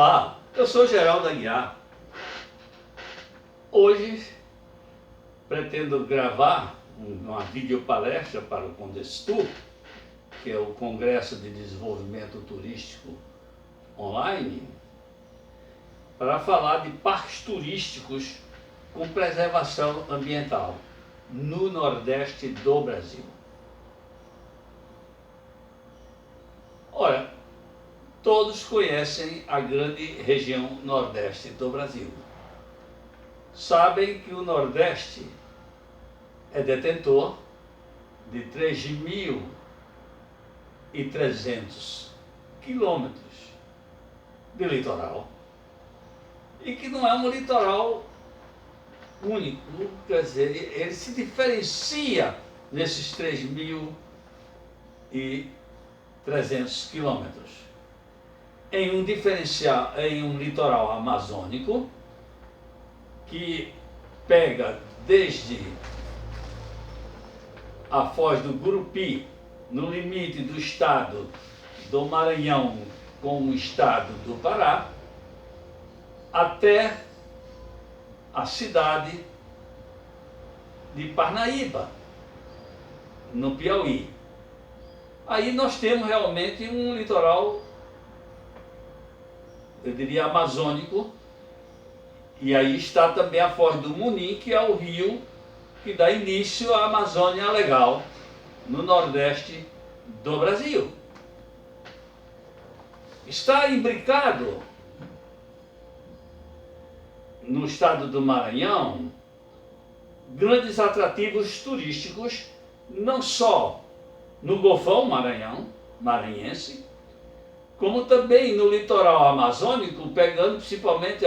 Olá, eu sou Geraldo Aguiar. Hoje pretendo gravar uma videopalestra para o Condestur, que é o Congresso de Desenvolvimento Turístico Online, para falar de parques turísticos com preservação ambiental no Nordeste do Brasil. Ora, todos conhecem a grande região Nordeste do Brasil. Sabem que o Nordeste é detentor de 3.300 quilômetros de litoral e que não é um litoral único, quer dizer, ele se diferencia nesses 3.300 quilômetros em um litoral amazônico que pega desde a Foz do Gurupi, no limite do estado do Maranhão com o estado do Pará, até a cidade de Parnaíba, no Piauí. Aí nós temos realmente um litoral, eu diria, amazônico, e aí está também a Foz do Munim, que é o rio que dá início à Amazônia Legal, no Nordeste do Brasil. Está imbricado no estado do Maranhão grandes atrativos turísticos, não só no Golfão maranhense, como também no litoral amazônico, pegando principalmente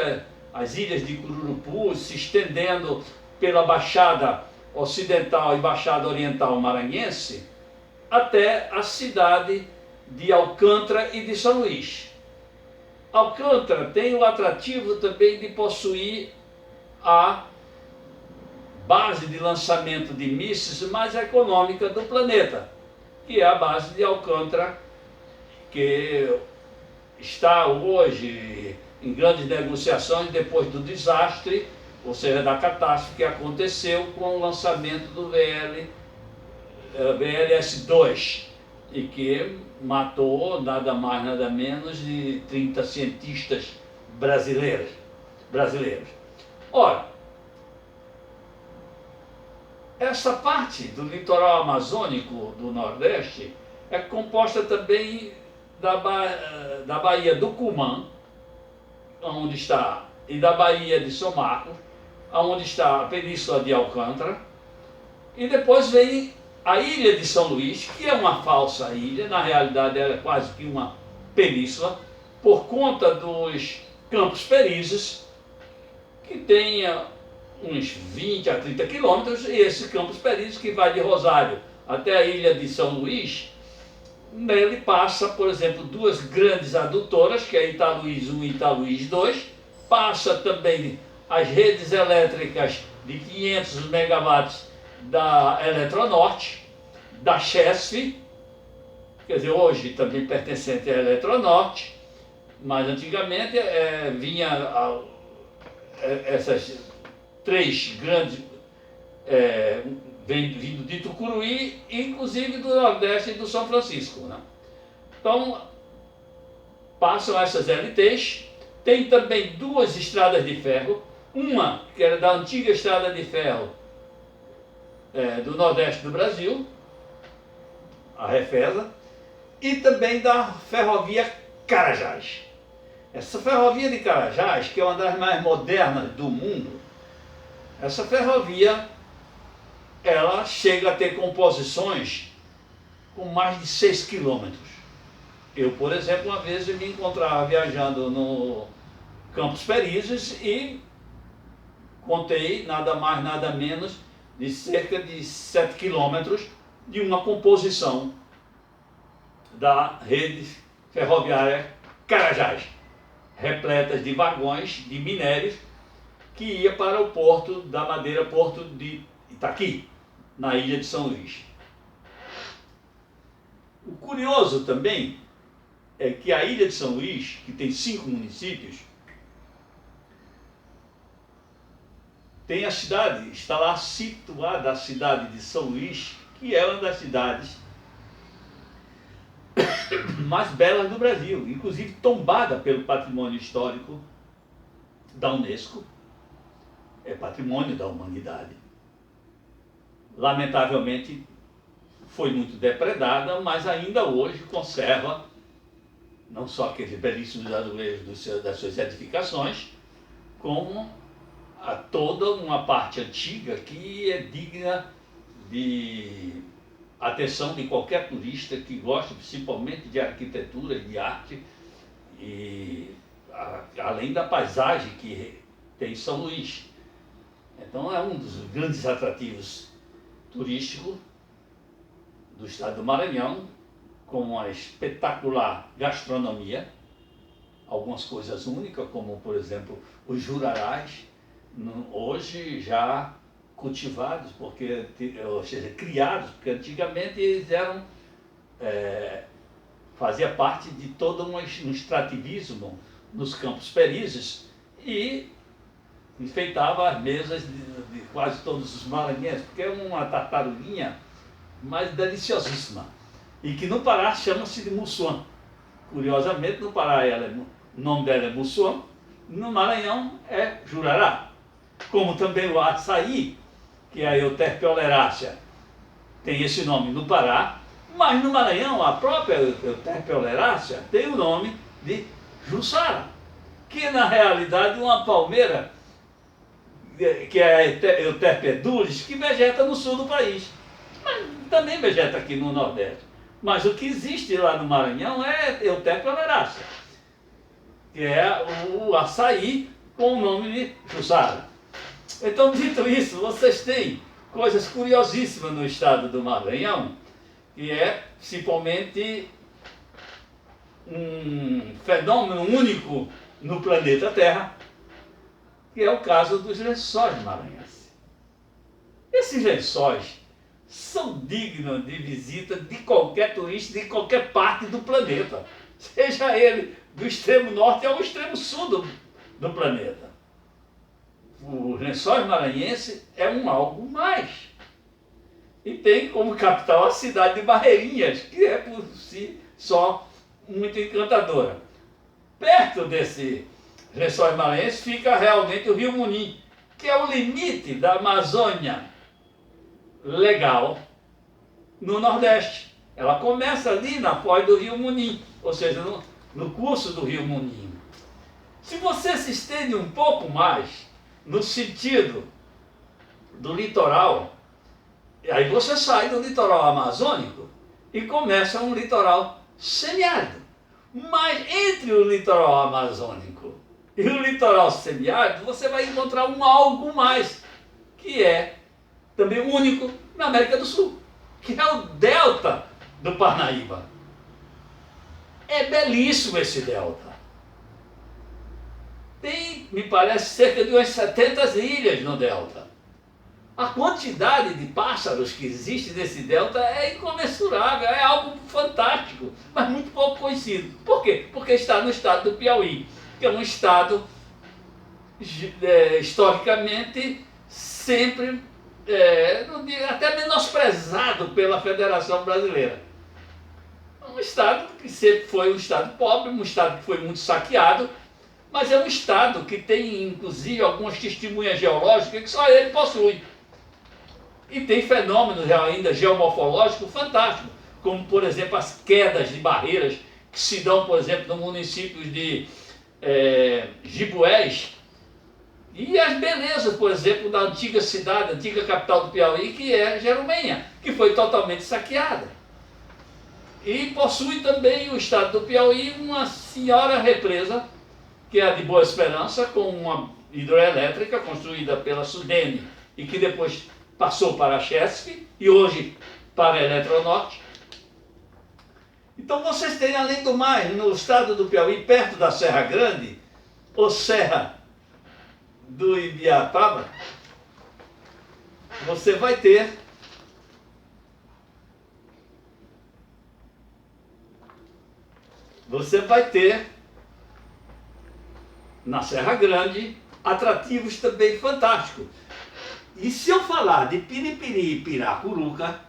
as ilhas de Cururupu, se estendendo pela Baixada Ocidental e Baixada Oriental maranhense, até a cidade de Alcântara e de São Luís. Alcântara tem o atrativo também de possuir a base de lançamento de mísseis mais econômica do planeta, que é a base de Alcântara, que está hoje em grandes negociações depois do desastre, ou seja, da catástrofe que aconteceu com o lançamento do VLS-2, e que matou nada mais nada menos de 30 cientistas brasileiros. Ora, essa parte do litoral amazônico do Nordeste é composta também da Baía do Cumã, onde está, e da Baía de São Marcos, onde está a Península de Alcântara, e depois vem a Ilha de São Luís, que é uma falsa ilha, na realidade ela é quase que uma península, por conta dos Campos Perinzes, que tem uns 20 a 30 quilômetros, e esse Campos Perinzes, que vai de Rosário até a Ilha de São Luís, nele passa, por exemplo, duas grandes adutoras, que é Italuís 1 e Italuís 2, passa também as redes elétricas de 500 megawatts da Eletronorte, da Chesf, quer dizer, hoje também pertencente à Eletronorte, mas antigamente essas três grandes, vindo de Tucuruí, inclusive do Nordeste e do São Francisco, né? Então, passam essas LTs, tem também duas estradas de ferro, uma que era da antiga estrada de ferro do Nordeste do Brasil, a Refesa, e também da ferrovia Carajás. Essa ferrovia de Carajás, que é uma das mais modernas do mundo, essa ferrovia, ela chega a ter composições com mais de 6 quilômetros. Eu, por exemplo, uma vez eu me encontrava viajando no Campos Perinzes e contei nada mais, nada menos de cerca de 7 quilômetros de uma composição da rede ferroviária Carajás, repletas de vagões de minérios que ia para o Porto da Madeira, Porto de Itaqui, na ilha de São Luís. O curioso também é que a ilha de São Luís, que tem 5 municípios, tem a cidade, está lá situada a cidade de São Luís, que é uma das cidades mais belas do Brasil, inclusive tombada pelo patrimônio histórico da Unesco, é patrimônio da humanidade. Lamentavelmente foi muito depredada, mas ainda hoje conserva não só aqueles belíssimos azulejos das suas edificações, como a toda uma parte antiga que é digna de atenção de qualquer turista que goste principalmente de arquitetura e de arte, e além da paisagem que tem São Luís. Então é um dos grandes atrativos turísticos do estado do Maranhão, com uma espetacular gastronomia, algumas coisas únicas, como por exemplo os jurarás, hoje já cultivados, porque, ou seja, criados, porque antigamente eles eram, fazia parte de todo um extrativismo nos campos perizes e enfeitava as mesas de quase todos os maranhenses, porque é uma tartaruguinha mas deliciosíssima, e que no Pará chama-se de mussuã. Curiosamente, no Pará o nome dela é mussuã, no Maranhão é jurará. Como também o açaí, que é a Euterpe oleracea, tem esse nome no Pará, mas no Maranhão a própria Euterpe oleracea tem o nome de jussara, que na realidade é uma palmeira, que é a Euterpe edulis, que vegeta no sul do país, mas também vegeta aqui no Nordeste. Mas o que existe lá no Maranhão é Euterpe oleracea, que é o açaí com o nome de jussara. Então, dito isso, vocês têm coisas curiosíssimas no estado do Maranhão, que é principalmente um fenômeno único no planeta Terra, que é o caso dos lençóis maranhenses. Esses lençóis são dignos de visita de qualquer turista de qualquer parte do planeta, seja ele do extremo norte ao extremo sul do planeta. Os lençóis maranhenses é algo mais. E tem como capital a cidade de Barreirinhas, que é por si só muito encantadora. Perto desse lençóis maranhenses fica realmente o Rio Munim, que é o limite da Amazônia legal no Nordeste. Ela começa ali na foz do Rio Munim, ou seja, no curso do Rio Munim. Se você se estende um pouco mais no sentido do litoral, aí você sai do litoral amazônico e começa um litoral semiárido. Mas entre o litoral amazônico e o litoral semiárido, você vai encontrar algo mais, que é também único na América do Sul, que é o delta do Parnaíba. É belíssimo esse delta. Tem, me parece, cerca de umas 70 ilhas no delta. A quantidade de pássaros que existe nesse delta é incomensurável, é algo fantástico, mas muito pouco conhecido. Por quê? Porque está no estado do Piauí, que é um estado historicamente sempre até menosprezado pela Federação Brasileira. Um estado que sempre foi um estado pobre, um estado que foi muito saqueado, mas é um estado que tem inclusive algumas testemunhas geológicas que só ele possui. E tem fenômenos ainda geomorfológicos fantásticos, como por exemplo as quedas de barreiras que se dão, por exemplo, no município de Gibués, e as belezas, por exemplo, da antiga cidade, antiga capital do Piauí, que é Jerumenha, que foi totalmente saqueada. E possui também o estado do Piauí uma senhora represa, que é a de Boa Esperança, com uma hidroelétrica construída pela Sudene e que depois passou para a Chesf e hoje para a Eletronorte. Então vocês têm, além do mais, no estado do Piauí, perto da Serra Grande, ou Serra do Ibiapaba, você vai ter você vai ter, na Serra Grande, atrativos também fantásticos. E se eu falar de Piripiri e Piracuruca,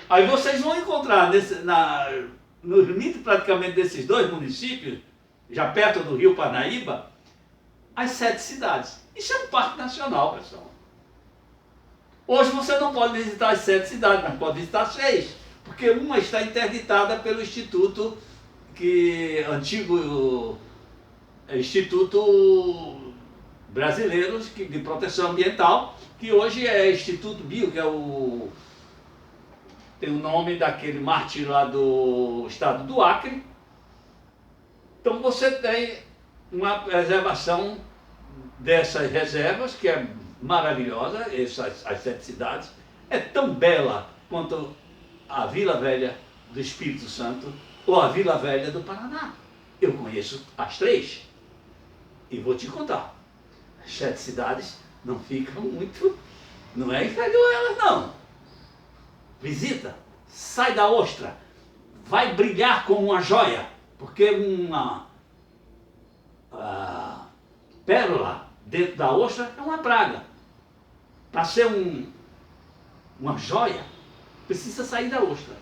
aí vocês vão encontrar no limite praticamente desses dois municípios, já perto do Rio Parnaíba, as 7 cidades. Isso é um parque nacional, pessoal. Hoje você não pode visitar as 7 cidades, mas pode visitar 6, porque uma está interditada pelo Instituto, antigo Instituto Brasileiro de Proteção Ambiental, que hoje é Instituto Bio, que tem o nome daquele mártir lá do estado do Acre. Então você tem uma preservação dessas reservas, que é maravilhosa, as 7 cidades. É tão bela quanto a Vila Velha do Espírito Santo ou a Vila Velha do Paraná. Eu conheço as 3 e vou te contar. As 7 cidades não ficam muito, não é inferior a elas não. Visita, sai da ostra, vai brilhar como uma joia, porque uma pérola dentro da ostra é uma praga. Para ser uma joia, precisa sair da ostra.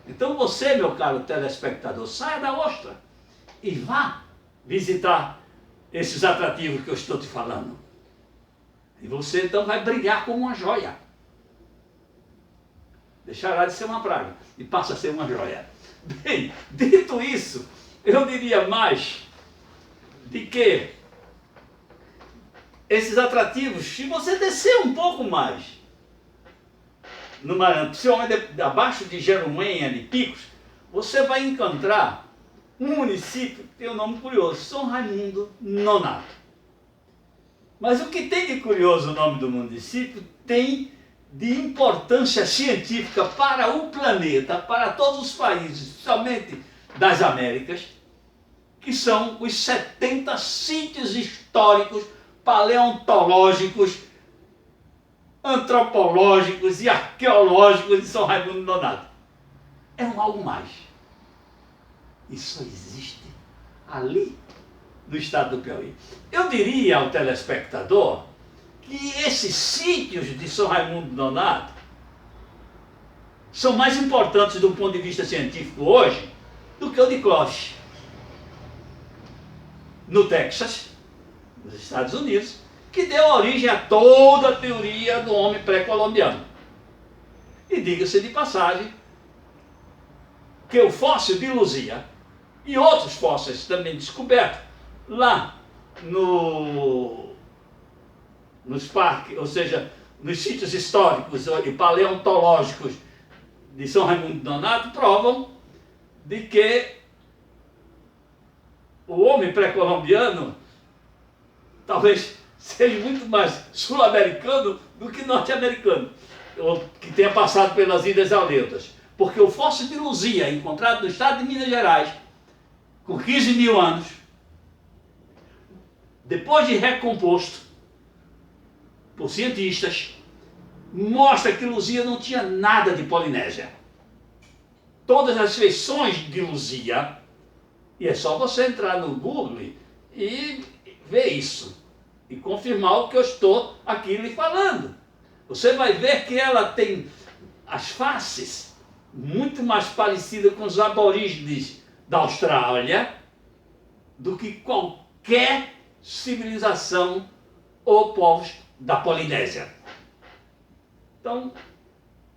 Então você, meu caro telespectador, saia da ostra e vá visitar esses atrativos que eu estou te falando. E você então vai brilhar como uma joia. Deixará de ser uma praga e passa a ser uma joia. Bem, dito isso, eu diria mais de que esses atrativos, se você descer um pouco mais, principalmente abaixo de Jerumenha, de Picos, você vai encontrar um município que tem um nome curioso, São Raimundo Nonato. Mas o que tem de curioso o nome do município tem de importância científica para o planeta, para todos os países, especialmente das Américas, que são os 70 sítios históricos, paleontológicos, antropológicos e arqueológicos de São Raimundo Nonato. É algo mais. Isso existe ali no estado do Piauí. Eu diria ao telespectador que esses sítios de São Raimundo Nonato são mais importantes do ponto de vista científico hoje do que o de Clovis, no Texas, nos Estados Unidos, que deu origem a toda a teoria do homem pré-colombiano. E diga-se de passagem que o fóssil de Luzia e outros fósseis também descobertos lá nos parques, ou seja, nos sítios históricos e paleontológicos de São Raimundo Nonato, provam de que o homem pré-colombiano talvez seja muito mais sul-americano do que norte-americano, ou que tenha passado pelas Ilhas Aleutas. Porque o fóssil de Luzia, encontrado no estado de Minas Gerais, com 15 mil anos, depois de recomposto por cientistas, mostra que Luzia não tinha nada de Polinésia. Todas as feições de Luzia, e é só você entrar no Google e ver isso, e confirmar o que eu estou aqui lhe falando. Você vai ver que ela tem as faces muito mais parecidas com os aborígenes da Austrália do que qualquer civilização ou povos da Polinésia. Então,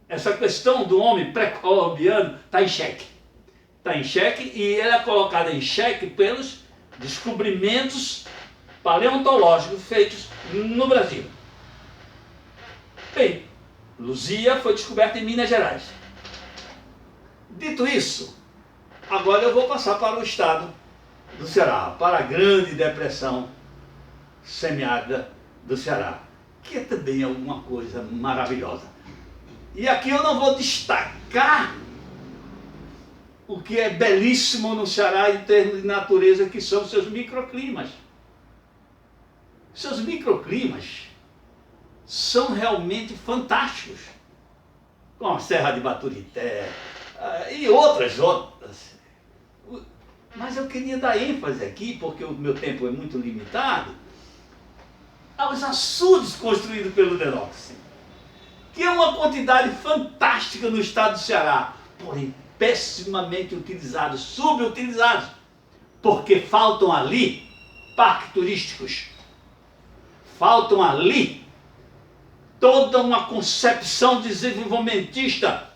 essa questão do homem pré-colombiano está em xeque. Está em xeque e ela é colocada em xeque pelos descobrimentos paleontológicos feitos no Brasil. Bem, Luzia foi descoberta em Minas Gerais. Dito isso, agora eu vou passar para o estado do Ceará, para a Grande Depressão Semiárida do Ceará, que também é alguma coisa maravilhosa. E aqui eu não vou destacar o que é belíssimo no Ceará em termos de natureza, que são seus microclimas. Seus microclimas são realmente fantásticos, com a Serra de Baturité e outras. Mas eu queria dar ênfase aqui, porque o meu tempo é muito limitado, aos açudes construídos pelo Denox, que é uma quantidade fantástica no estado do Ceará, porém pessimamente utilizados, subutilizados, porque faltam ali parques turísticos, faltam ali toda uma concepção desenvolvimentista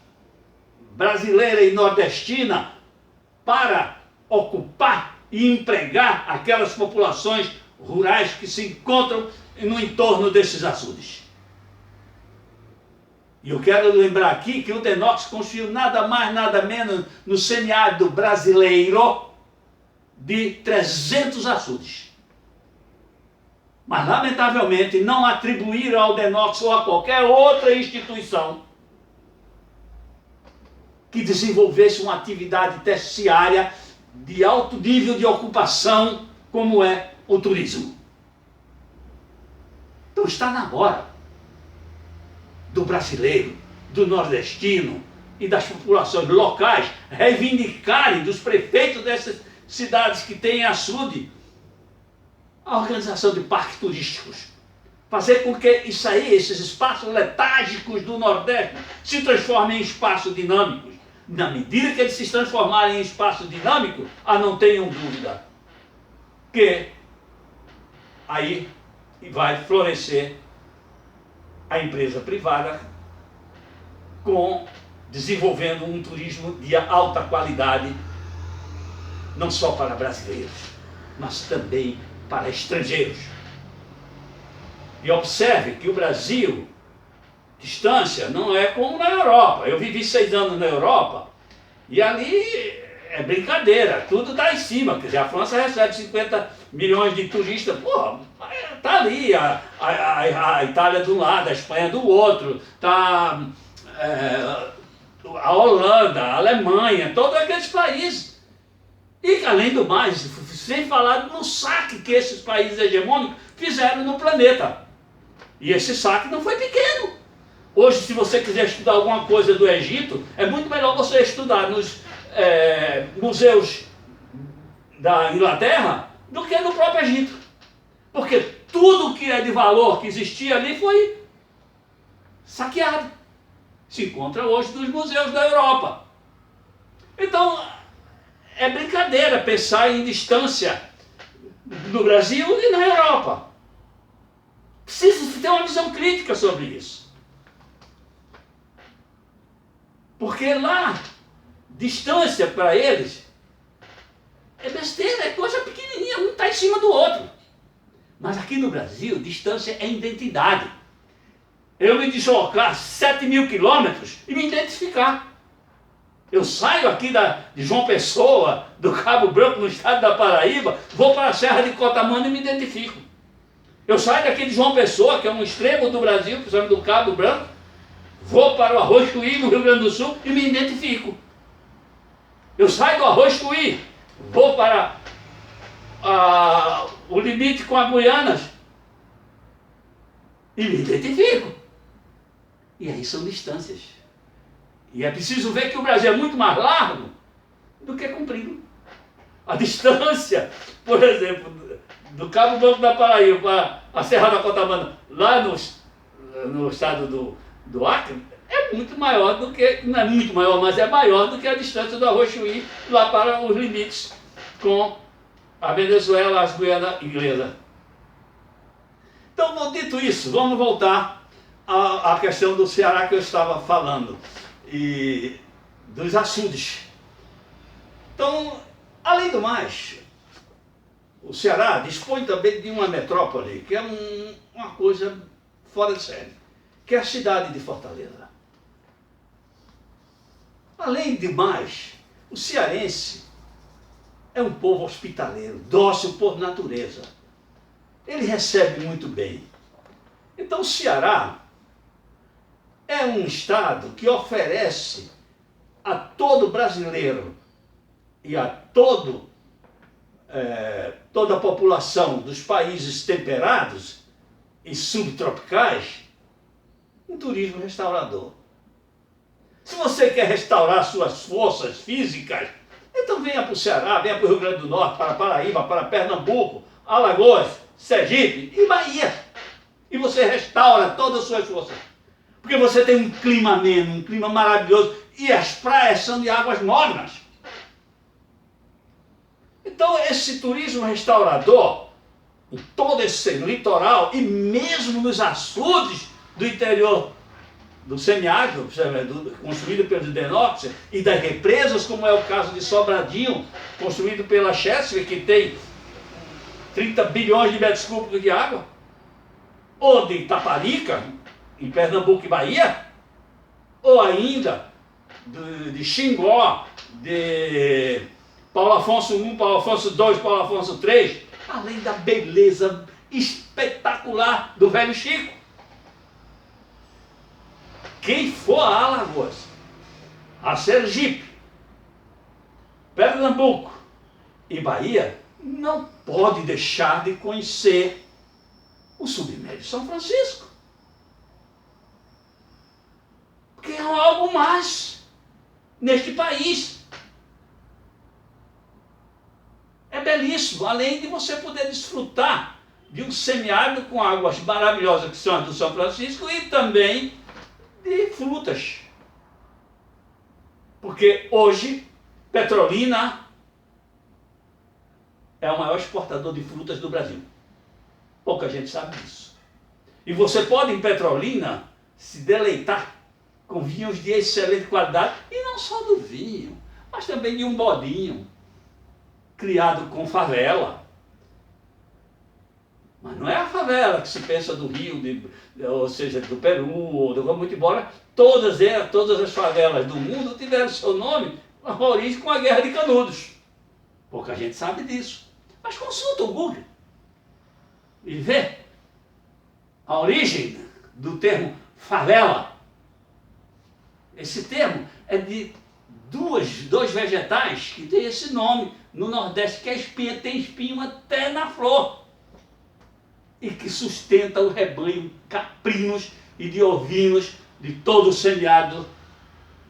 brasileira e nordestina para ocupar e empregar aquelas populações rurais que se encontram no entorno desses açudes. E eu quero lembrar aqui que o Denox construiu nada mais, nada menos no semiárido brasileiro de 300 açudes. Mas, lamentavelmente, não atribuíram ao Denox ou a qualquer outra instituição que desenvolvesse uma atividade terciária de alto nível de ocupação, como é o turismo. Então está na hora do brasileiro, do nordestino e das populações locais reivindicarem dos prefeitos dessas cidades que têm açude a organização de parques turísticos. Fazer com que isso aí, esses espaços letárgicos do Nordeste, se transformem em espaços dinâmicos. Na medida que eles se transformarem em espaço dinâmico, não tenham dúvida que aí vai florescer a empresa privada desenvolvendo um turismo de alta qualidade, não só para brasileiros, mas também para estrangeiros. E observe que o Brasil, distância, não é como na Europa. Eu vivi 6 anos na Europa e ali é brincadeira, tudo está em cima. Quer dizer, a França recebe 50 milhões de turistas, pô, está ali a Itália de um lado, a Espanha do outro, está a Holanda, a Alemanha, todos aqueles países. E além do mais, sem falar no saque que esses países hegemônicos fizeram no planeta. E esse saque não foi pequeno. Hoje, se você quiser estudar alguma coisa do Egito, é muito melhor você estudar nos museus da Inglaterra do que no próprio Egito. Porque tudo que é de valor que existia ali foi saqueado. Se encontra hoje nos museus da Europa. Então, é brincadeira pensar em distância no Brasil e na Europa. Precisa ter uma visão crítica sobre isso. Porque lá, distância para eles é besteira, é coisa pequenininha, um está em cima do outro. Mas aqui no Brasil, distância é identidade. Eu me deslocar 7.000 quilômetros e me identificar. Eu saio aqui de João Pessoa, do Cabo Branco, no estado da Paraíba, vou para a Serra de Cotamana e me identifico. Eu saio daqui de João Pessoa, que é um extremo do Brasil, principalmente do Cabo Branco, vou para o Arroz Chuí, no Rio Grande do Sul, e me identifico. Eu saio do Arroz Chuí, vou para o limite com a Guianas, e me identifico. E aí são distâncias. E é preciso ver que o Brasil é muito mais largo do que comprido. A distância, por exemplo, do Cabo Branco da Paraíba para a Serra da Cotamana, lá no estado do Acre, é muito maior do que, não é muito maior, mas é maior do que a distância do Arroz Chuí lá para os limites com a Venezuela, as Guianas Inglesas. Então, dito isso, vamos voltar à questão do Ceará que eu estava falando e dos açudes. Então, além do mais, o Ceará dispõe também de uma metrópole que é uma coisa fora de série, que é a cidade de Fortaleza. Além de mais, o cearense é um povo hospitaleiro, dócil por natureza. Ele recebe muito bem. Então o Ceará é um estado que oferece a todo brasileiro e a toda a população dos países temperados e subtropicais um turismo restaurador. Se você quer restaurar suas forças físicas, Então venha para o Ceará, venha para o Rio Grande do Norte, para Paraíba, para Pernambuco, Alagoas, Sergipe e Bahia. E você restaura todas as suas forças. Porque você tem um clima ameno, um clima maravilhoso, e as praias são de águas mornas. Então esse turismo restaurador, em todo esse litoral, e mesmo nos açudes do interior do semiárido, construído pelo Denópolis, e das represas, como é o caso de Sobradinho, construído pela Chesapeake, que tem 30 bilhões de metros cúbicos de água, ou de Itaparica, em Pernambuco e Bahia, ou ainda de Xingó, de Paulo Afonso I, Paulo Afonso II, Paulo Afonso III, além da beleza espetacular do Velho Chico. Quem for a Alagoas, a Sergipe, Pernambuco e Bahia, não pode deixar de conhecer o submédio São Francisco. Porque é algo mais neste país. É belíssimo, além de você poder desfrutar de um semiárido com águas maravilhosas que são as do São Francisco e também de frutas. Porque hoje Petrolina é o maior exportador de frutas do Brasil. Pouca gente sabe disso. E você pode em Petrolina se deleitar com vinhos de excelente qualidade, e não só do vinho, mas também de um bodinho criado com favela. Mas não é a favela que se pensa do Rio, ou seja, do Peru, ou do muito embora todas as favelas do mundo tiveram seu nome, a origem com a Guerra de Canudos. Pouca gente sabe disso. Mas consulta o Google e vê a origem do termo favela. Esse termo é de dois vegetais que têm esse nome no Nordeste, que é espinha, tem espinho até na flor, e que sustenta o rebanho caprinos e de ovinos de todo o semiárido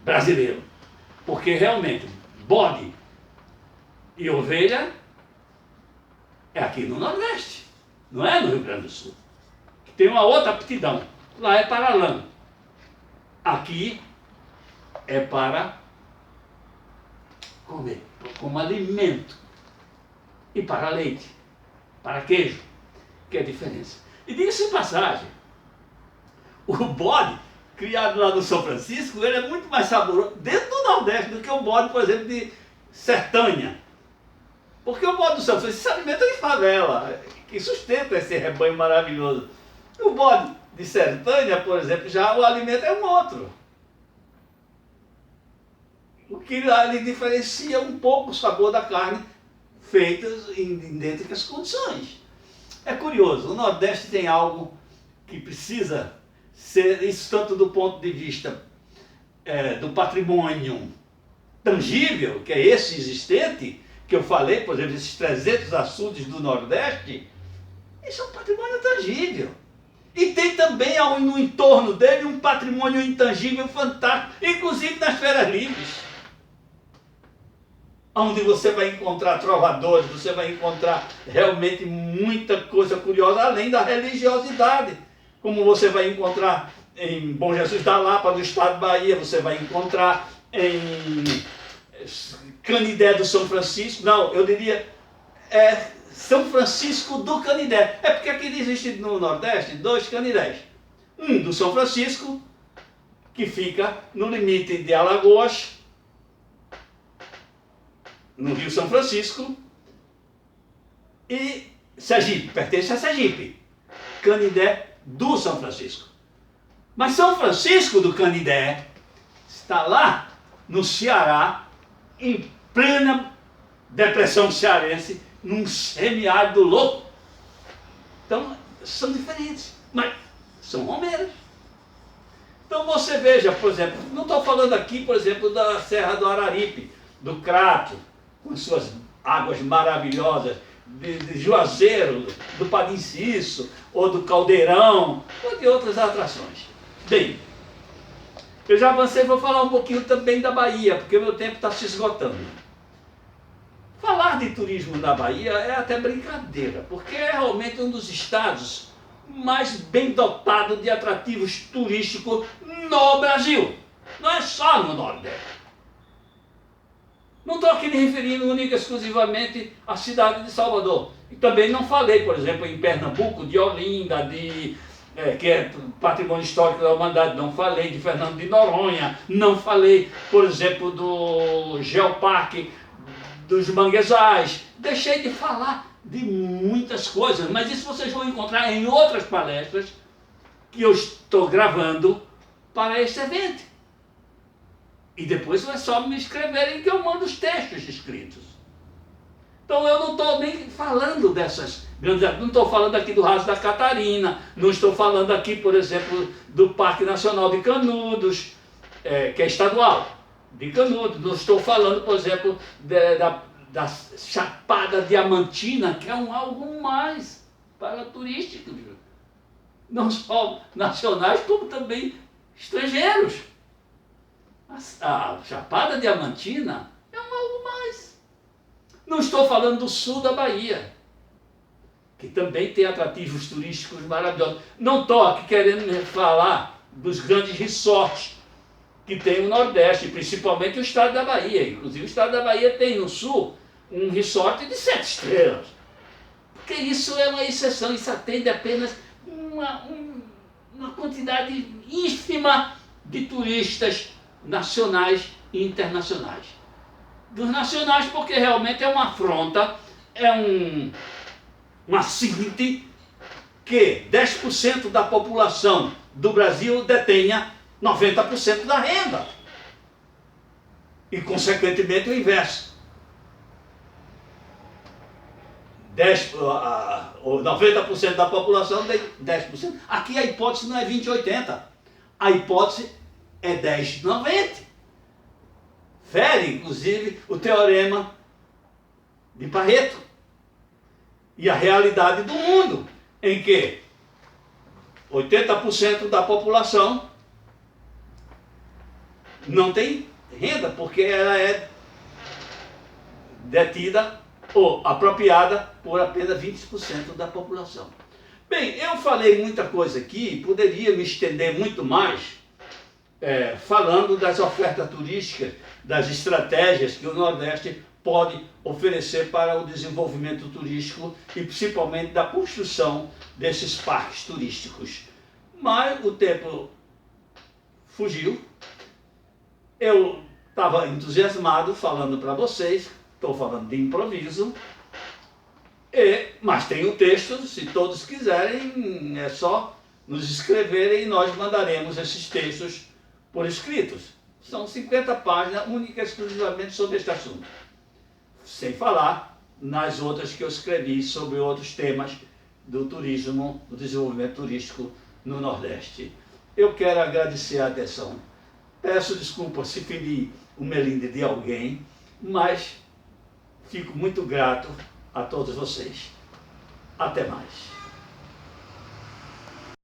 brasileiro. Porque realmente, bode e ovelha é aqui no Nordeste, não é no Rio Grande do Sul. Tem uma outra aptidão, lá é para lã. Aqui é para comer, como alimento, e para leite, para queijo, que é a diferença. E diga-se de passagem, o bode criado lá no São Francisco, ele é muito mais saboroso dentro do Nordeste do que o bode, por exemplo, de Sertânia. Porque o bode do São Francisco se alimenta de favela, que sustenta esse rebanho maravilhoso. O bode de Sertânia, por exemplo, já o alimento é um outro. O que ali diferencia um pouco o sabor da carne feita em idênticas condições. É curioso, o Nordeste tem algo que precisa ser, isso tanto do ponto de vista do patrimônio tangível, que é esse existente, que eu falei, por exemplo, esses 300 açudes do Nordeste, isso é um patrimônio tangível. E tem também no entorno dele um patrimônio intangível fantástico, inclusive nas feiras livres, onde você vai encontrar trovadores, você vai encontrar realmente muita coisa curiosa, além da religiosidade, como você vai encontrar em Bom Jesus da Lapa, no estado de Bahia, você vai encontrar em Canidé do São Francisco, não, eu diria São Francisco do Canidé. É porque aqui existe no Nordeste dois Canidés. Um do São Francisco, que fica no limite de Alagoas, no Rio São Francisco, e Sergipe, pertence a Sergipe. Canidé do São Francisco. Mas São Francisco do Canidé está lá no Ceará, em plena depressão cearense, num semiárido louco. Então, são diferentes, mas são romeiros. Então você veja, por exemplo, não estou falando aqui, por exemplo, da Serra do Araripe, do Crato, com suas águas maravilhosas, de Juazeiro, do Padinciço, ou do Caldeirão, ou de outras atrações. Bem, eu já avancei, vou falar um pouquinho também da Bahia, porque o meu tempo está se esgotando. Falar de turismo na Bahia é até brincadeira, porque é realmente um dos estados mais bem dotado de atrativos turísticos no Brasil. Não é só no Nordeste. Não estou aqui me referindo única e exclusivamente à cidade de Salvador. E também não falei, por exemplo, em Pernambuco, de Olinda, que é patrimônio histórico da humanidade, não falei de Fernando de Noronha, não falei, por exemplo, do Geoparque dos Manguezais. Deixei de falar de muitas coisas, mas isso vocês vão encontrar em outras palestras que eu estou gravando para este evento. E depois é só me escreverem que eu mando os textos escritos. Então eu não estou nem falando dessas grandes... Não estou falando aqui do Raso da Catarina, não estou falando aqui, por exemplo, do Parque Nacional de Canudos, que é estadual, de Canudos. Não estou falando, por exemplo, da Chapada Diamantina, que é algo mais para turísticos. Não só nacionais, como também estrangeiros. A Chapada Diamantina é algo mais. Não estou falando do sul da Bahia, que também tem atrativos turísticos maravilhosos. Não estou aqui querendo falar dos grandes resorts que tem o Nordeste, principalmente o estado da Bahia. Inclusive o estado da Bahia tem no sul um resort de 7 estrelas. Porque isso é uma exceção, isso atende apenas uma quantidade ínfima de turistas nacionais e internacionais. Dos nacionais porque realmente é uma afronta, é uma síntese que 10% da população do Brasil detenha 90% da renda. E consequentemente o inverso. 90% da população tem 10%. Aqui a hipótese não é 20-80. A hipótese é 10-90. Fere, inclusive, o teorema de Pareto. E a realidade do mundo, em que 80% da população não tem renda, porque ela é detida ou apropriada por apenas 20% da população. Bem, eu falei muita coisa aqui, poderia me estender muito mais, falando das ofertas turísticas, das estratégias que o Nordeste pode oferecer para o desenvolvimento turístico e principalmente da construção desses parques turísticos. Mas o tempo fugiu, eu estava entusiasmado falando para vocês, estou falando de improviso, mas tem um texto, se todos quiserem, é só nos escreverem e nós mandaremos esses textos por escritos. São 50 páginas, única e exclusivamente sobre este assunto. Sem falar nas outras que eu escrevi sobre outros temas do turismo, do desenvolvimento turístico no Nordeste. Eu quero agradecer a atenção. Peço desculpa se feri o melindre de alguém, mas fico muito grato a todos vocês. Até mais.